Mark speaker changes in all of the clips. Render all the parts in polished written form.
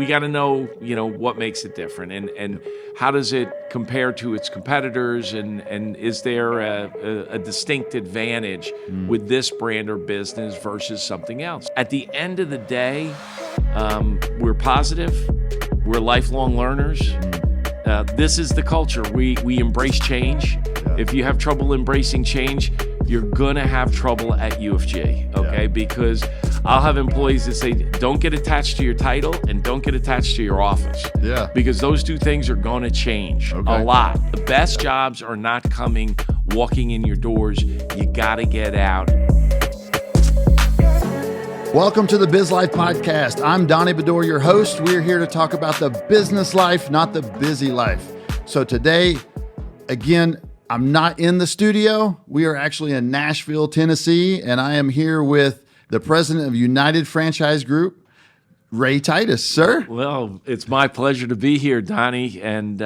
Speaker 1: we got to know, what makes it different and how does it compare to its competitors, and is there a distinct advantage with this brand or business versus something else? At the end of the day, we're positive. We're lifelong learners. This is the culture. We embrace change. Yeah. If you have trouble embracing change, you're going to have trouble at UFG, okay? Yeah. Because I'll have employees that say, don't get attached to your title and don't get attached to your office. Yeah. Because those two things are going to change a lot. The best jobs are not coming walking in your doors. You got to get out.
Speaker 2: Welcome to the Biz Life Podcast. I'm Donnie Bador, your host. We're here to talk about the business life, not the busy life. So today, again, I'm not in the studio. We are actually in Nashville, Tennessee, and I am here with the president of United Franchise Group, Ray Titus. Sir?
Speaker 1: Well, it's my pleasure to be here, Donnie, and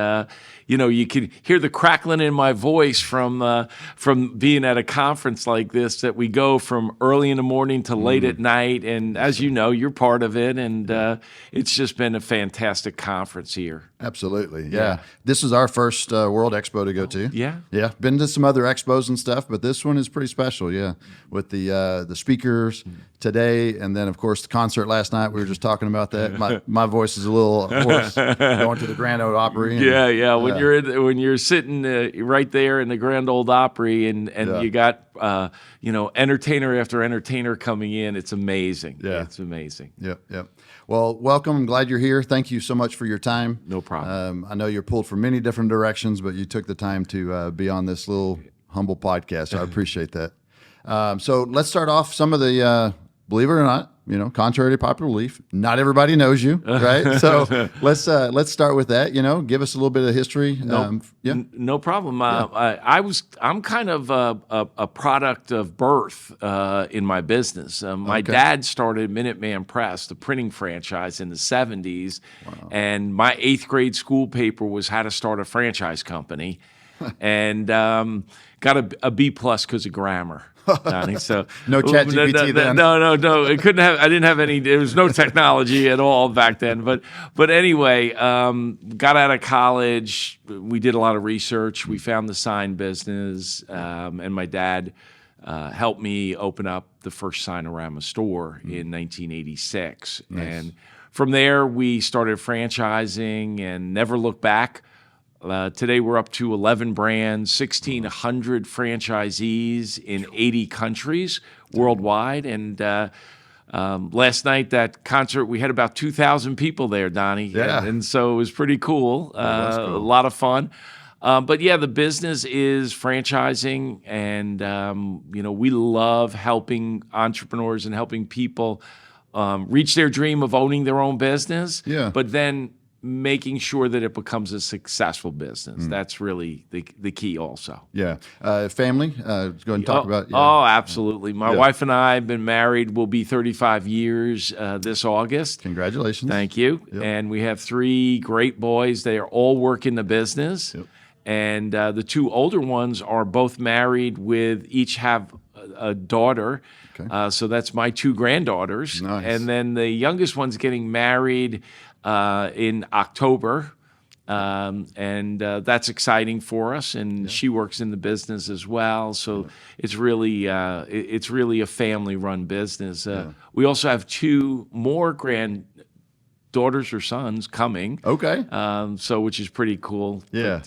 Speaker 1: you can hear the crackling in my voice from being at a conference like this, that we go from early in the morning to late at night. And as you know, you're part of it. And it's just been a fantastic conference here.
Speaker 2: Absolutely. Yeah. This is our first World Expo to go to.
Speaker 1: Yeah.
Speaker 2: Yeah. Been to some other expos and stuff, but this one is pretty special. Yeah. With the speakers today. And then, of course, the concert last night. We were just talking about that. My voice is a little hoarse going to the Grand Ole Opry.
Speaker 1: And, when you're sitting right there in the Grand Ole Opry and you got entertainer after entertainer coming in, it's amazing. Yeah, it's amazing.
Speaker 2: Yep. Well, welcome. I'm glad you're here. Thank you so much for your time.
Speaker 1: No problem.
Speaker 2: I know you're pulled from many different directions, but you took the time to be on this little humble podcast. So I appreciate that. So let's start off some of the believe it or not, contrary to popular belief, not everybody knows you, right? So let's start with that. Give us a little bit of history.
Speaker 1: No problem. I'm kind of a product of birth in my business. My dad started Minuteman Press, the printing franchise, in the 70s, and my 8th grade school paper was how to start a franchise company, and got a B+ because of grammar. Donnie, so
Speaker 2: no ChatGPT then.
Speaker 1: No. It couldn't have. I didn't have any. There was no technology at all back then. But anyway, got out of college. We did a lot of research. We found the sign business, and my dad helped me open up the first Sign-O-Rama store in 1986. Nice. And from there, we started franchising and never looked back. Today we're up to 11 brands, 1,600 franchisees in 80 countries worldwide. And last night, that concert, we had about 2,000 people there, Donnie.
Speaker 2: Yeah.
Speaker 1: And so it was pretty cool. Cool. A lot of fun. But yeah, the business is franchising, and we love helping entrepreneurs and helping people reach their dream of owning their own business. Yeah. But then making sure that it becomes a successful business. That's really the key also.
Speaker 2: Yeah. Family, go ahead and talk about. Yeah.
Speaker 1: Oh, absolutely. My wife and I have been married. We'll be 35 years this August.
Speaker 2: Congratulations.
Speaker 1: Thank you. Yep. And we have 3 great boys. They are all working the business. Yep. And the 2 older ones are both married, with each have a daughter. Okay. So that's my 2 granddaughters. Nice. And then the youngest one's getting married in October, and that's exciting for us. And she works in the business as well, so it's really a family-run business. We also have 2 more granddaughters or sons coming. Okay. So which is pretty cool. Yeah.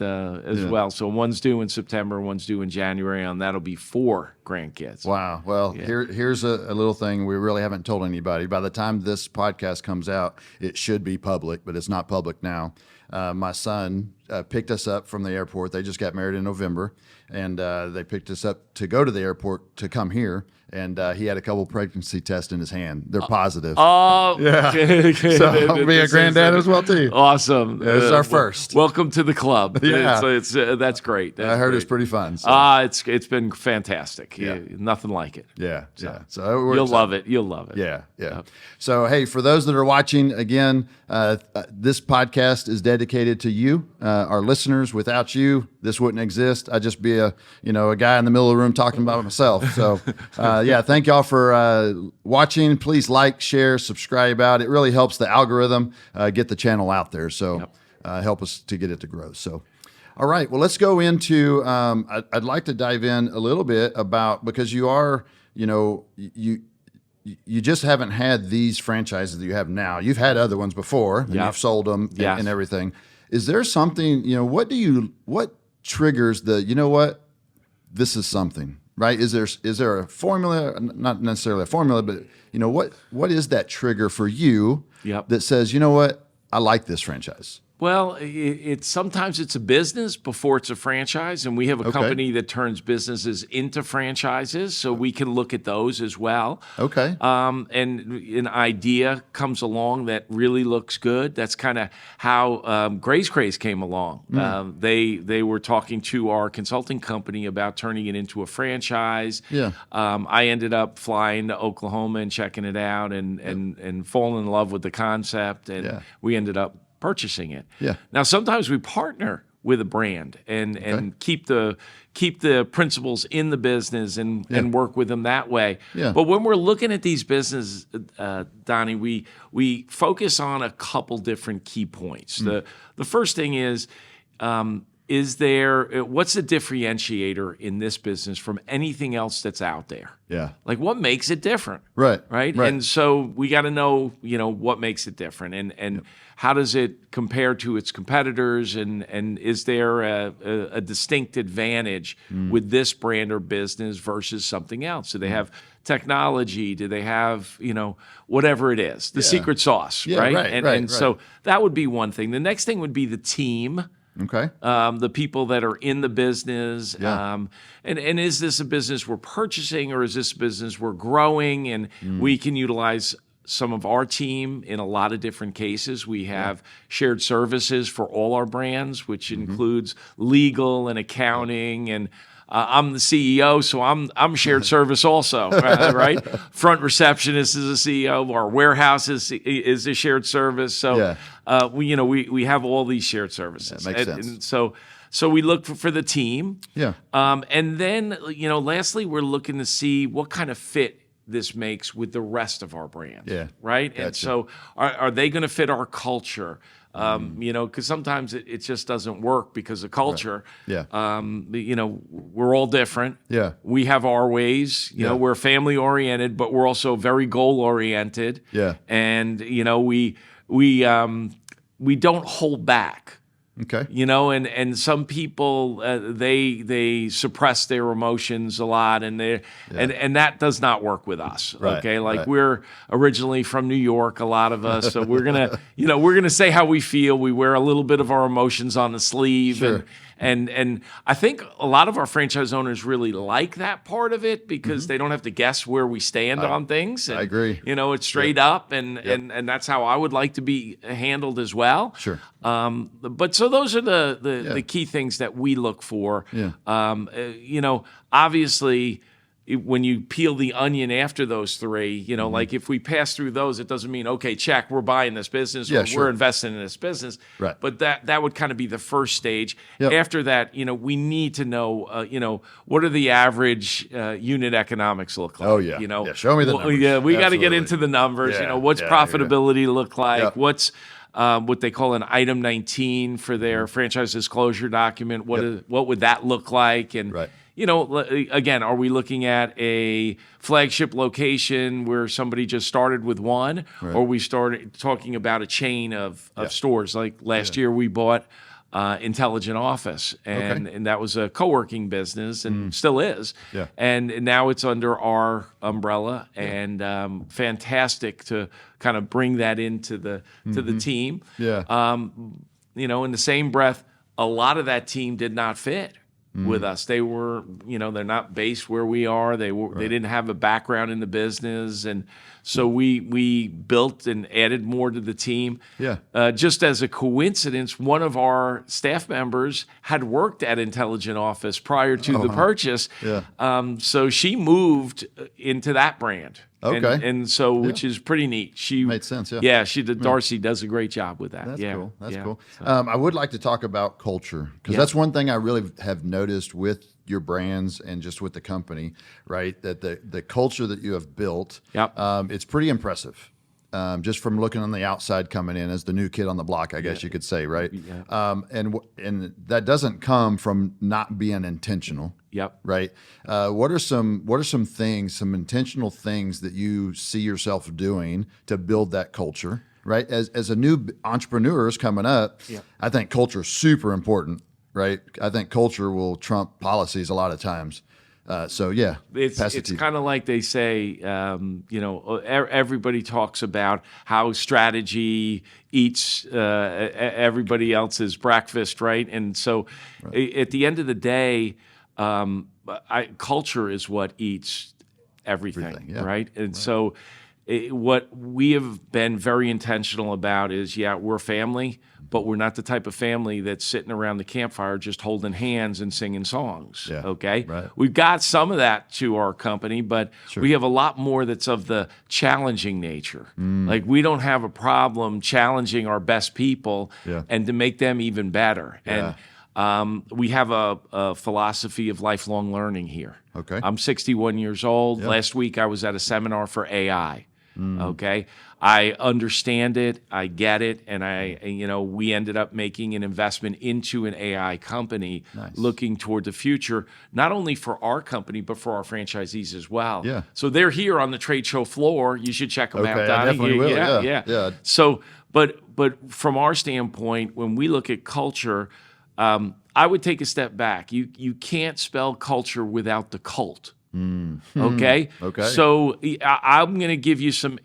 Speaker 1: As well. So one's due in September, one's due in January, and that'll be 4 grandkids.
Speaker 2: Wow. Well, here's a little thing we really haven't told anybody. By the time this podcast comes out, it should be public, but it's not public now. My son picked us up from the airport. They just got married in November, and they picked us up to go to the airport to come here. And he had a couple pregnancy tests in his hand. They're positive.
Speaker 1: Oh,
Speaker 2: yeah. So I'll be a granddad as well too.
Speaker 1: Awesome.
Speaker 2: This is our first.
Speaker 1: Welcome to the club. Yeah, it's that's great.
Speaker 2: I heard it's pretty fun. So.
Speaker 1: It's been fantastic. Yeah, nothing like it.
Speaker 2: Yeah. So
Speaker 1: you'll love it. You'll love it.
Speaker 2: Yeah. So hey, for those that are watching, again, This podcast is dedicated to you, our listeners. Without you, this wouldn't exist. I'd just be a guy in the middle of the room talking about myself. So, thank y'all for watching. Please like, share, subscribe out. It really helps the algorithm get the channel out there. So, help us to get it to grow. So, all right. Well, let's go into. I'd like to dive in a little bit about, because you are, you just haven't had these franchises that you have now. You've had other ones before, and you've sold them and everything. Is there something, what triggers this is something, right? Is there a formula, not necessarily a formula, but what is that trigger for you that says, I like this franchise?
Speaker 1: Well, sometimes it's a business before it's a franchise, and we have a company that turns businesses into franchises, so we can look at those as well.
Speaker 2: Okay.
Speaker 1: And an idea comes along that really looks good. That's kind of how Gray's Craze came along. They were talking to our consulting company about turning it into a franchise.
Speaker 2: Yeah.
Speaker 1: I ended up flying to Oklahoma and checking it out and falling in love with the concept, and we ended up purchasing it.
Speaker 2: Yeah.
Speaker 1: Now, sometimes we partner with a brand and keep the principles in the business and work with them that way.
Speaker 2: Yeah.
Speaker 1: But when we're looking at these businesses, Donnie, we focus on a couple different key points. The first thing is there what's the differentiator in this business from anything else that's out there?
Speaker 2: Yeah.
Speaker 1: Like, what makes it different?
Speaker 2: Right.
Speaker 1: And so we got to know, what makes it different, and how does it compare to its competitors, and is there a distinct advantage with this brand or business versus something else? Do they have technology? Do they have, whatever it is, the secret sauce, right? And so that would be one thing. The next thing would be the team.
Speaker 2: Okay.
Speaker 1: The people that are in the business.
Speaker 2: Yeah.
Speaker 1: And is this a business we're purchasing, or is this a business we're growing? And we can utilize some of our team in a lot of different cases. We have shared services for all our brands, which includes legal and accounting, and I'm the CEO, so I'm shared service also, right? Front receptionist is a CEO. Our warehouse is a shared service. So we have all these shared services.
Speaker 2: That makes sense.
Speaker 1: And so we look for the team.
Speaker 2: Yeah.
Speaker 1: And then lastly, we're looking to see what kind of fit this makes with the rest of our brands.
Speaker 2: Yeah.
Speaker 1: Right.
Speaker 2: Gotcha.
Speaker 1: And so are they going to fit our culture? Because sometimes it just doesn't work because of culture.
Speaker 2: Right. Yeah.
Speaker 1: We're all different.
Speaker 2: Yeah.
Speaker 1: We have our ways. We're family oriented, but we're also very goal oriented.
Speaker 2: Yeah.
Speaker 1: And we don't hold back.
Speaker 2: Okay.
Speaker 1: And some people they suppress their emotions a lot, and and that does not work with us.
Speaker 2: Right,
Speaker 1: Okay, like
Speaker 2: right.
Speaker 1: we're originally from New York, a lot of us, so we're gonna say how we feel. We wear a little bit of our emotions on the sleeve,
Speaker 2: Sure.
Speaker 1: and I think a lot of our franchise owners really like that part of it because they don't have to guess where we stand on things. And,
Speaker 2: I agree.
Speaker 1: It's straight up, and that's how I would like to be handled as well.
Speaker 2: Sure.
Speaker 1: But so those are the key things that we look for.
Speaker 2: Yeah.
Speaker 1: Obviously, when you peel the onion after those three, like if we pass through those, it doesn't mean, okay, check, we're buying this business or
Speaker 2: sure.
Speaker 1: we're investing in this business.
Speaker 2: Right.
Speaker 1: But that would kind of be the first stage.
Speaker 2: Yep.
Speaker 1: After that, we need to know, what are the average unit economics look like?
Speaker 2: Oh, yeah. Yeah, show me the numbers.
Speaker 1: Yeah, we got to get
Speaker 2: Absolutely.
Speaker 1: into the numbers.
Speaker 2: Yeah,
Speaker 1: What's profitability look like?
Speaker 2: Yep.
Speaker 1: What's what they call an item 19 for their franchise disclosure document? What would that look like? And
Speaker 2: Right.
Speaker 1: Again, are we looking at a flagship location where somebody just started with one, or we started talking about a chain of stores? Like last year, we bought Intelligent Office, and that was a co-working business, and still is.
Speaker 2: Yeah.
Speaker 1: And now it's under our umbrella, and fantastic to kind of bring that into the team.
Speaker 2: Yeah.
Speaker 1: In the same breath, a lot of that team did not fit with us. They were, they're not based where we are. They didn't have a background in the business, and so we built and added more to the team.
Speaker 2: Yeah.
Speaker 1: Just as a coincidence, one of our staff members had worked at Intelligent Office prior to the purchase.
Speaker 2: Yeah.
Speaker 1: So she moved into that brand.
Speaker 2: Okay.
Speaker 1: And so, which is pretty neat. She
Speaker 2: Made sense, yeah.
Speaker 1: Yeah, Darcy does a great job with that.
Speaker 2: That's
Speaker 1: yeah.
Speaker 2: cool. That's
Speaker 1: yeah.
Speaker 2: cool.
Speaker 1: So,
Speaker 2: I would like to talk about culture because that's one thing I really have noticed with your brands and just with the company, right? That the culture that you have built, it's pretty impressive. Just from looking on the outside coming in as the new kid on the block, I guess you could say, right?
Speaker 1: Yeah.
Speaker 2: And that doesn't come from not being intentional.
Speaker 1: Yep.
Speaker 2: Right. What are some things, some intentional things that you see yourself doing to build that culture? Right. As a new entrepreneur is coming up, I think culture is super important. Right. I think culture will trump policies a lot of times. It's
Speaker 1: kind of like they say, everybody talks about how strategy eats everybody else's breakfast, right? And so at the end of the day, culture is what eats everything, right? And so what we have been very intentional about is, we're family, but we're not the type of family that's sitting around the campfire just holding hands and singing songs, okay?
Speaker 2: Right.
Speaker 1: We've got some of that to our company, but we have a lot more that's of the challenging nature. Like, we don't have a problem challenging our best people and to make them even better. And we have a philosophy of lifelong learning here.
Speaker 2: Okay.
Speaker 1: I'm 61 years old. Last week I was at a seminar for AI. Okay. I understand it. I get it. And we ended up making an investment into an AI company looking toward the future, not only for our company, but for our franchisees as well.
Speaker 2: Yeah.
Speaker 1: So they're here on the trade show floor. You should check them out, Donnie.
Speaker 2: I definitely will.
Speaker 1: Yeah. So, but from our standpoint, when we look at culture, I would take a step back. You can't spell culture without the cult. Okay. So I'm going to give you some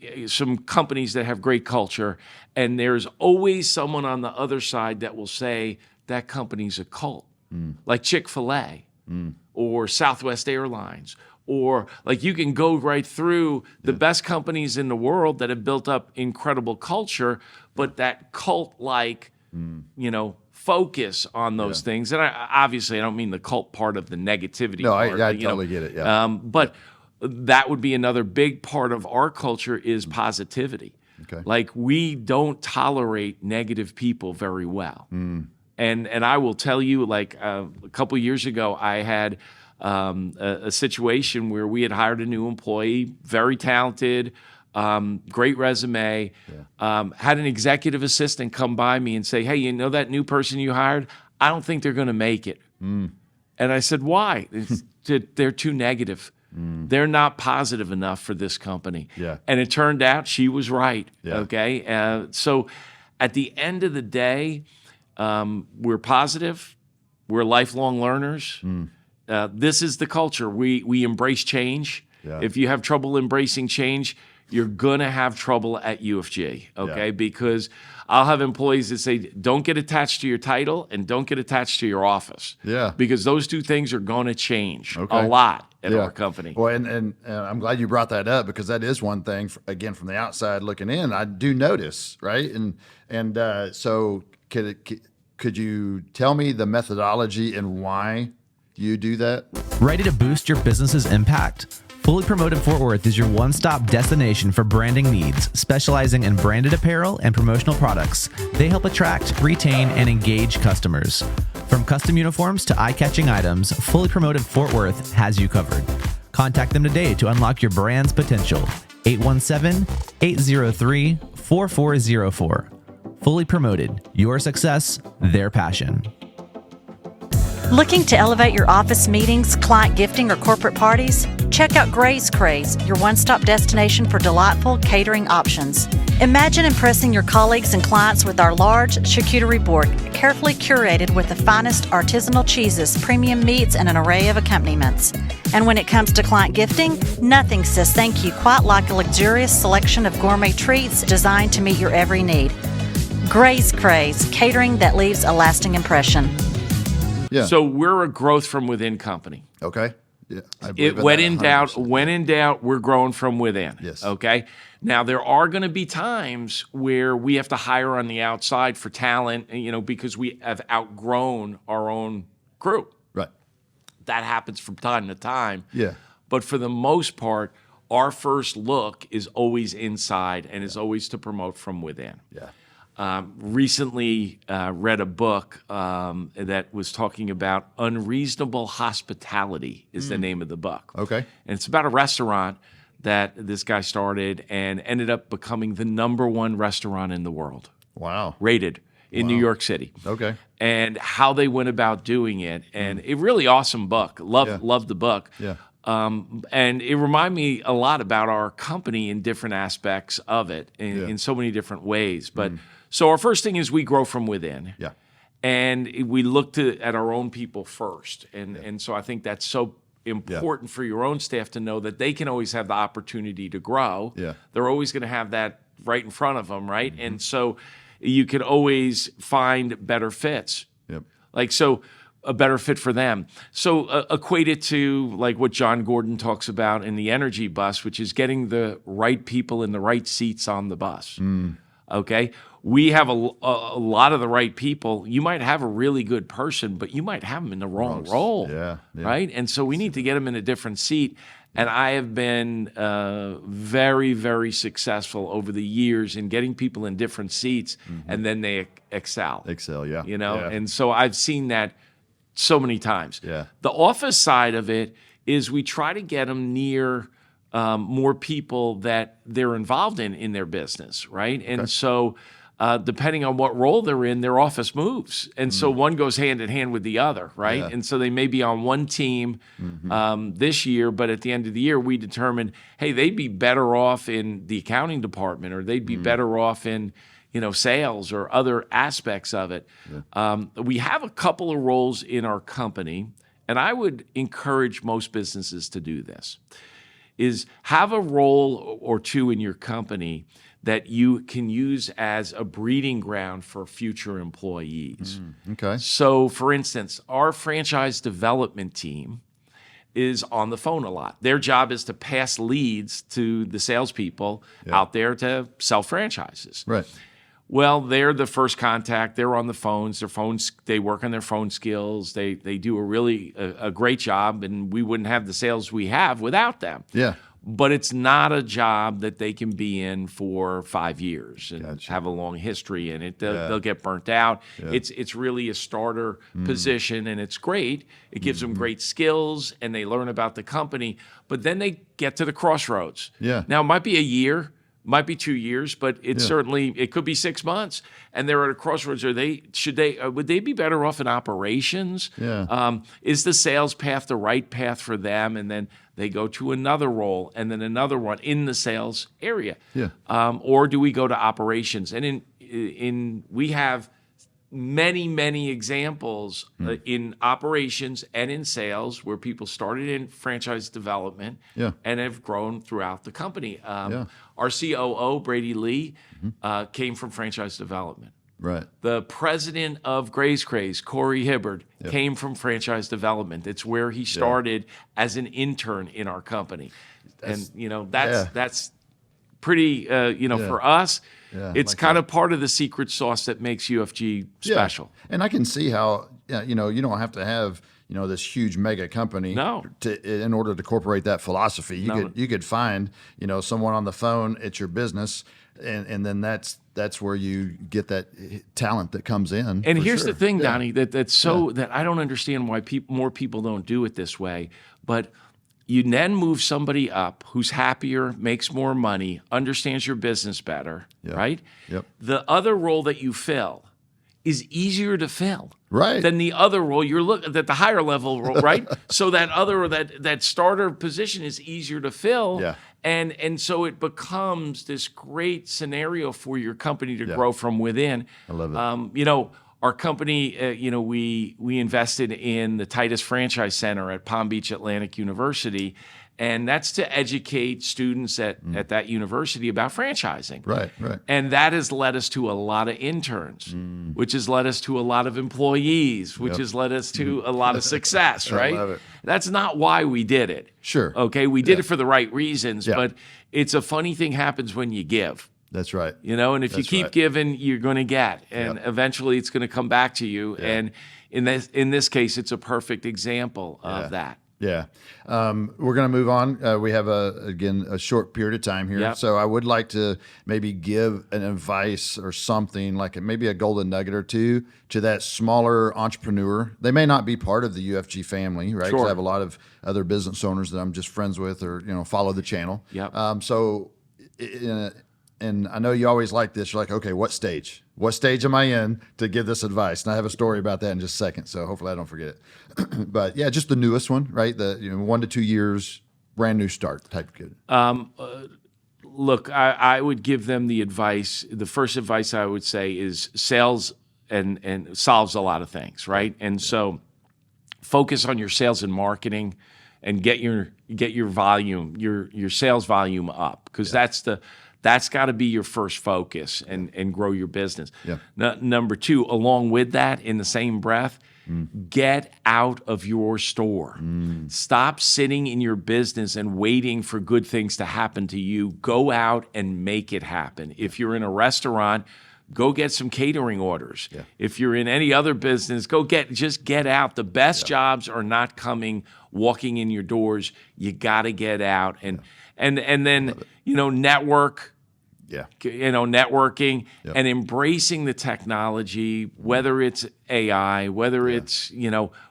Speaker 1: companies that have great culture, and there's always someone on the other side that will say that company's a cult, like Chick-fil-A or Southwest Airlines, or like you can go right through the best companies in the world that have built up incredible culture, but that cult-like, focus on those things. And obviously I don't mean the cult part of the negativity.
Speaker 2: No,
Speaker 1: part,
Speaker 2: I totally get it. Yeah.
Speaker 1: But that would be another big part of our culture is positivity.
Speaker 2: Okay.
Speaker 1: Like, we don't tolerate negative people very well. And I will tell you, like, a couple years ago, I had a situation where we had hired a new employee, very talented, great resume, had an executive assistant come by me and say, hey, that new person you hired? I don't think they're going to make it. And I said, why? They're too negative. They're not positive enough for this company. And it turned out she was right. Okay. So at the end of the day, we're positive. We're lifelong learners. This is the culture. We embrace change. If you have trouble embracing change, you're going to have trouble at UFG, okay? Because I'll have employees that say, don't get attached to your title and don't get attached to your office. Because those two things are going to change a lot at our company.
Speaker 2: Well, and I'm glad you brought that up, because that is one thing, again, from the outside looking in, I do notice, right? And so could you tell me the methodology and why you do that?
Speaker 3: Ready to boost your business's impact? Fully Promoted Fort Worth is your one-stop destination for branding needs, specializing in branded apparel and promotional products. They help attract, retain, and engage customers. From custom uniforms to eye-catching items, Fully Promoted Fort Worth has you covered. Contact them today to unlock your brand's potential. 817-803-4404. Fully Promoted, your success, their passion.
Speaker 4: Looking to elevate your office meetings, client gifting, or corporate parties? Check out Gray's Craze, your one-stop destination for delightful catering options. Imagine impressing your colleagues and clients with our large charcuterie board, carefully curated with the finest artisanal cheeses, premium meats, and an array of accompaniments. And when it comes to client gifting, nothing says thank you quite like a luxurious selection of gourmet treats designed to meet your every need. Gray's Craze, catering that leaves a lasting impression.
Speaker 1: So we're a growth from within company.
Speaker 2: Okay. Yeah.
Speaker 1: When in doubt, we're growing from within.
Speaker 2: Yes.
Speaker 1: Okay. Now, there are going to be times where we have to hire on the outside for talent, because we have outgrown our own crew.
Speaker 2: Right.
Speaker 1: That happens from time to time.
Speaker 2: Yeah.
Speaker 1: But for the most part, our first look is always inside and is always to promote from within.
Speaker 2: Yeah.
Speaker 1: Recently read a book that was talking about unreasonable hospitality is the name of the book.
Speaker 2: Okay.
Speaker 1: And it's about a restaurant that this guy started and ended up becoming the #1 restaurant in the world,
Speaker 2: Wow.
Speaker 1: rated in New York City.
Speaker 2: Okay.
Speaker 1: And how they went about doing it. And a really awesome book. Loved the book.
Speaker 2: Yeah.
Speaker 1: And it reminded me a lot about our company in different aspects of it in so many different ways. But so our first thing is we grow from within.
Speaker 2: Yeah.
Speaker 1: And we look at our own people first. And so I think that's so important for your own staff to know that they can always have the opportunity to grow.
Speaker 2: Yeah.
Speaker 1: They're always going to have that right in front of them, right? And so you can always find better fits.
Speaker 2: Yep.
Speaker 1: Like, so a better fit for them. So equate it to like what John Gordon talks about in the energy bus, which is getting the right people in the right seats on the bus. Okay? We have a lot of the right people. You might have a really good person, but you might have them in the wrong role.
Speaker 2: Yeah.
Speaker 1: Right? And so we need to get them in a different seat. And I have been very, very successful over the years in getting people in different seats, and then they excel.
Speaker 2: Excel, yeah.
Speaker 1: You know?
Speaker 2: Yeah.
Speaker 1: And so I've seen that so many times.
Speaker 2: Yeah.
Speaker 1: The office side of it is we try to get them near more people that they're involved in their business, right? And so depending on what role they're in, their office moves. And so one goes hand in hand with the other, right?
Speaker 2: Yeah.
Speaker 1: And so they may be on one team this year, but at the end of the year, we determine, hey, they'd be better off in the accounting department, or they'd be better off in sales or other aspects of it. We have a couple of roles in our company, and I would encourage most businesses to do this, is have a role or two in your company that you can use as a breeding ground for future employees.
Speaker 2: Okay.
Speaker 1: So, for instance, our franchise development team is on the phone a lot. Their job is to pass leads to the salespeople out there to sell franchises.
Speaker 2: Right.
Speaker 1: Well, they're the first contact. They're on the phones. They work on their phone skills. They do a great job, and we wouldn't have the sales we have without them.
Speaker 2: Yeah.
Speaker 1: But it's not a job that they can be in for 5 years and have a long history in it. They'll get burnt out.
Speaker 2: Yeah.
Speaker 1: It's really a starter position, and it's great. It gives them great skills, and they learn about the company. But then they get to the crossroads.
Speaker 2: Yeah.
Speaker 1: Now, it might be a year, might be 2 years, but it could be 6 months, and they're at a crossroads. Would they be better off in operations?
Speaker 2: Yeah.
Speaker 1: Is the sales path the right path for them? And then they go to another role, and then another one in the sales area.
Speaker 2: Yeah.
Speaker 1: Or do we go to operations? And we have many examples in operations and in sales where people started in franchise development and have grown throughout the company. Our COO, Brady Lee, came from franchise development.
Speaker 2: Right.
Speaker 1: The president of Gray's Craze, Corey Hibbard, came from franchise development. It's where he started as an intern in our company. That's pretty, for us, it's
Speaker 2: like
Speaker 1: kind of part of the secret sauce that makes UFG special.
Speaker 2: And I can see how, you don't have to have, this huge mega company in order to incorporate that philosophy. You could find, someone on the phone at your business, and then that's where you get that talent that comes in.
Speaker 1: And here's the thing, Donnie, that I don't understand why more people don't do it this way, but you then move somebody up who's happier, makes more money, understands your business better, right?
Speaker 2: Yep.
Speaker 1: The other role that you fill is easier to fill than the other role you're looking at, the higher level role, right? So that starter position is easier to fill.
Speaker 2: Yeah.
Speaker 1: And so it becomes this great scenario for your company to grow from within.
Speaker 2: I love it.
Speaker 1: Our company, we invested in the Titus Franchise Center at Palm Beach Atlantic University, and that's to educate students at that university about franchising.
Speaker 2: Right.
Speaker 1: And that has led us to a lot of interns, which has led us to a lot of employees, which has led us to a lot of success, right?
Speaker 2: I love it.
Speaker 1: That's not why we did it.
Speaker 2: Sure.
Speaker 1: Okay, we did it for the right reasons, but it's a funny thing happens when you give.
Speaker 2: That's right.
Speaker 1: And if you keep giving, you're going to get, and eventually it's going to come back to you. And in this case, it's a perfect example of that.
Speaker 2: Yeah. We're going to move on. We have, a short period of time here.
Speaker 1: Yep.
Speaker 2: So I would like to maybe give an advice or something, like maybe a golden nugget or two to that smaller entrepreneur. They may not be part of the UFG family, right? 'Cause
Speaker 1: Sure.
Speaker 2: I have a lot of other business owners that I'm just friends with or, follow the channel.
Speaker 1: Yep.
Speaker 2: And I know you always like this. You're like, okay, what stage? What stage am I in to give this advice? And I have a story about that in just a second, so hopefully I don't forget it. But yeah, just the newest one, right? The 1 to 2 years, brand new start type of kid.
Speaker 1: Look, I would give them the advice. The first advice I would say is sales and solves a lot of things, right? And so focus on your sales and marketing and get your volume, your sales volume up, because that's got to be your first focus and grow your business.
Speaker 2: Yeah.
Speaker 1: Number two, along with that, in the same breath, get out of your store. Stop sitting in your business and waiting for good things to happen to you. Go out and make it happen. If you're in a restaurant, go get some catering orders.
Speaker 2: Yeah.
Speaker 1: If you're in any other business, just get out. The best jobs are not coming walking in your doors. You got to get out and then network.
Speaker 2: Yeah.
Speaker 1: Networking and embracing the technology, whether it's AI, whether it's,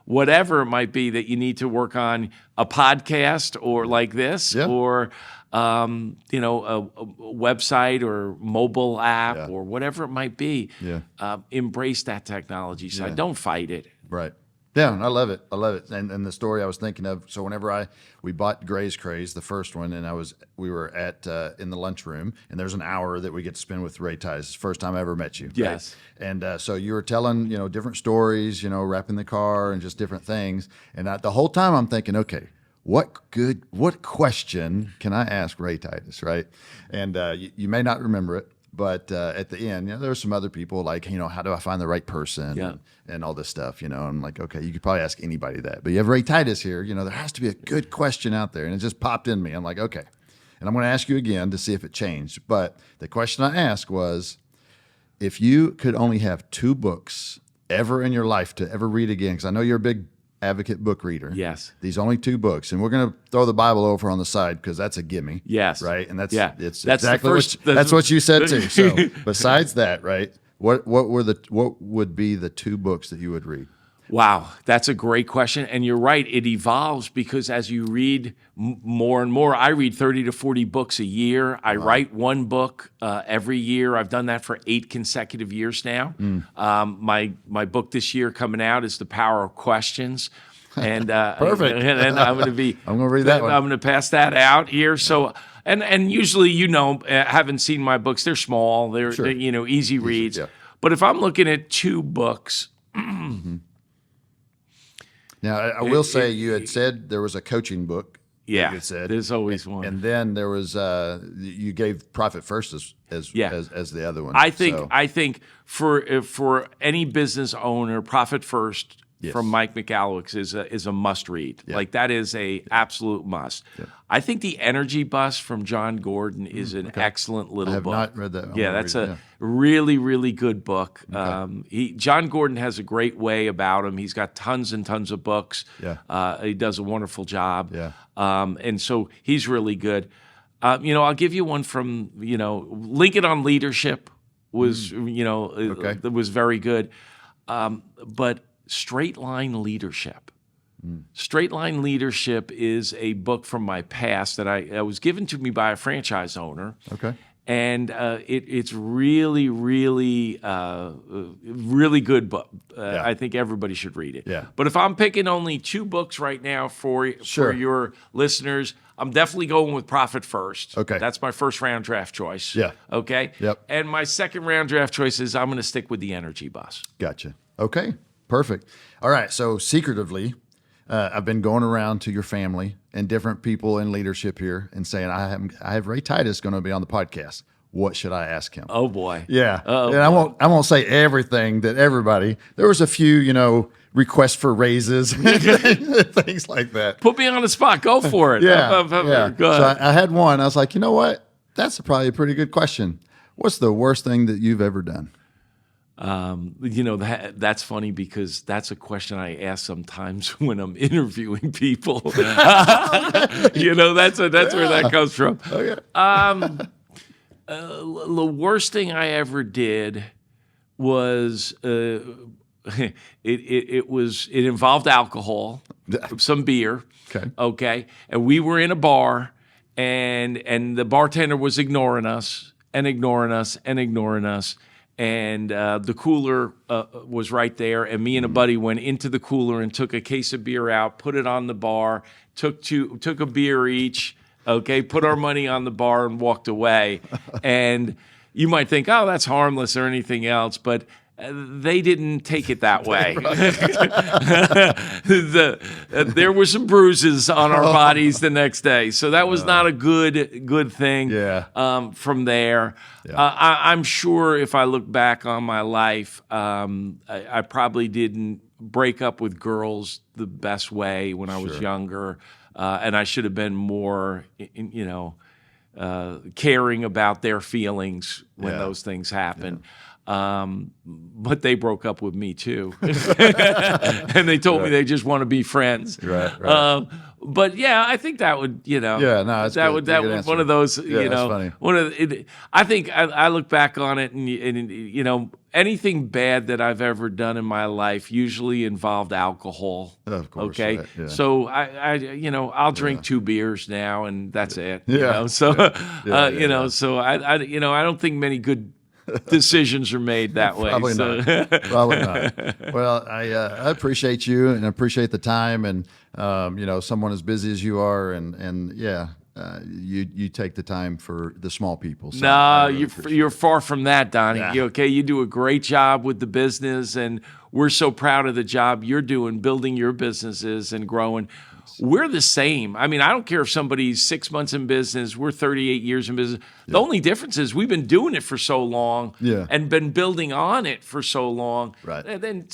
Speaker 1: whatever it might be that you need to work on, a podcast or like this, or, a website or mobile app or whatever it might be. Embrace that technology side. Don't fight it.
Speaker 2: Right. Yeah, I love it. And the story I was thinking of, so whenever we bought Gray's Craze, the first one, and we were at in the lunchroom, and there's an hour that we get to spend with Ray Titus. It's the first time I ever met you.
Speaker 1: Yes.
Speaker 2: Right? And so you were telling, different stories, wrapping the car and just different things. And the whole time I'm thinking, okay, what question can I ask Ray Titus, right? And you may not remember it, but at the end, there were some other people like, how do I find the right person and all this stuff, I'm like, okay, you could probably ask anybody that. But you have Ray Titus here, there has to be a good question out there. And it just popped in me. I'm like, okay. And I'm going to ask you again to see if it changed. But the question I asked was, if you could only have 2 books ever in your life to ever read again, because I know you're a big advocate book reader.
Speaker 1: Yes.
Speaker 2: These only 2 books. And we're going to throw the Bible over on the side because that's a gimme.
Speaker 1: Yes.
Speaker 2: Right? And that's
Speaker 1: exactly
Speaker 2: that's what you said too. So besides that, right? What would be the 2 books that you would read?
Speaker 1: Wow, that's a great question. And you're right, it evolves because as you read more and more, I read 30 to 40 books a year. I write 1 book every year. I've done that for 8 consecutive years now. My book this year coming out is The Power of Questions. And
Speaker 2: Perfect.
Speaker 1: And I'm going to
Speaker 2: read that one.
Speaker 1: I'm going to pass that out here. So and usually, haven't seen my books. They're small. They're easy reads.
Speaker 2: Yeah.
Speaker 1: But if I'm looking at 2 books.
Speaker 2: Now, I will say you had said there was a coaching book.
Speaker 1: Yeah,
Speaker 2: you said.
Speaker 1: There's always one.
Speaker 2: And then there was you gave Profit First as the other one.
Speaker 1: I think for any business owner, Profit First from Mike McAllix is a must read.
Speaker 2: Yeah.
Speaker 1: Like that is a absolute must. Yeah. I think the Energy Bus from John Gordon is an excellent little book.
Speaker 2: I have not read that.
Speaker 1: Yeah, that's a really, really good book.
Speaker 2: Okay.
Speaker 1: John Gordon has a great way about him. He's got tons and tons of books.
Speaker 2: Yeah.
Speaker 1: He does a wonderful job.
Speaker 2: Yeah.
Speaker 1: And so he's really good. I'll give you one from, Lincoln on Leadership was, was very good. But Straight Line Leadership. Straight Line Leadership is a book from my past that I was given to me by a franchise owner.
Speaker 2: Okay.
Speaker 1: And it's really, really, really good book. I think everybody should read it.
Speaker 2: Yeah.
Speaker 1: But if I'm picking only 2 books right now for your listeners, I'm definitely going with Profit First.
Speaker 2: Okay.
Speaker 1: That's my first round draft choice.
Speaker 2: Yeah.
Speaker 1: Okay.
Speaker 2: Yep.
Speaker 1: And my second round draft choice is I'm going to stick with the Energy Bus.
Speaker 2: Gotcha. Okay. Perfect. All right. So secretively, I've been going around to your family and different people in leadership here and saying, I have Ray Titus going to be on the podcast. What should I ask him?
Speaker 1: Oh boy.
Speaker 2: Yeah. And I won't say everything that everybody. There was a few, requests for raises, things like that.
Speaker 1: Put me on the spot. Go for it.
Speaker 2: Yeah.
Speaker 1: Go ahead.
Speaker 2: So I had one. I was like, you know what? That's probably a pretty good question. What's the worst thing that you've ever done?
Speaker 1: That's funny because that's a question I ask sometimes when I'm interviewing people. That's where that comes from.
Speaker 2: Okay.
Speaker 1: The worst thing I ever did was it involved alcohol, some beer. Okay. And we were in a bar, and the bartender was ignoring us. And the cooler was right there, and me and a buddy went into the cooler and took a case of beer out, put it on the bar, took a beer each, okay, put our money on the bar and walked away. And you might think, oh, that's harmless or anything else, but they didn't take it that way. There were some bruises on our bodies the next day, so that was not a good thing. From there, I'm sure if I look back on my life, I probably didn't break up with girls the best way when I was younger, and I should have been more, caring about their feelings when those things happen. But they broke up with me too, and they told me they just want to be friends.
Speaker 2: Right.
Speaker 1: But yeah, I think that would, that would one of those,
Speaker 2: that's funny.
Speaker 1: I think I look back on it and anything bad that I've ever done in my life usually involved alcohol.
Speaker 2: Of course.
Speaker 1: Okay.
Speaker 2: Right, yeah.
Speaker 1: So I'll drink 2 beers now and that's it. So I don't think many good decisions are made that way.
Speaker 2: Probably not. Probably not. Well, I appreciate you and appreciate the time, and someone as busy as you are, and you take the time for the small people. So
Speaker 1: no,
Speaker 2: really
Speaker 1: you're far from that, Donnie.
Speaker 2: Yeah.
Speaker 1: You do a great job with the business, and we're so proud of the job you're doing, building your businesses and growing. We're the same. I mean, I don't care if somebody's 6 months in business, we're 38 years in business. The only difference is we've been doing it for so long and been building on it for so long.
Speaker 2: Right.
Speaker 1: And then,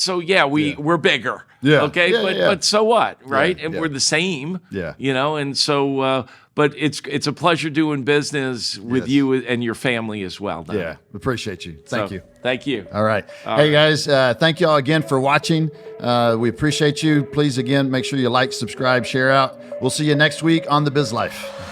Speaker 1: we're bigger.
Speaker 2: Yeah.
Speaker 1: Okay.
Speaker 2: Yeah,
Speaker 1: but so what? Right.
Speaker 2: Yeah,
Speaker 1: And
Speaker 2: yeah.
Speaker 1: we're the same.
Speaker 2: Yeah.
Speaker 1: And so, but it's a pleasure doing business with you and your family as well, Donnie.
Speaker 2: Yeah. Appreciate you. Thank you.
Speaker 1: Thank you.
Speaker 2: All right. Hey, guys, thank you all again for watching. We appreciate you. Please, again, make sure you like, subscribe, share out. We'll see you next week on The Biz Life.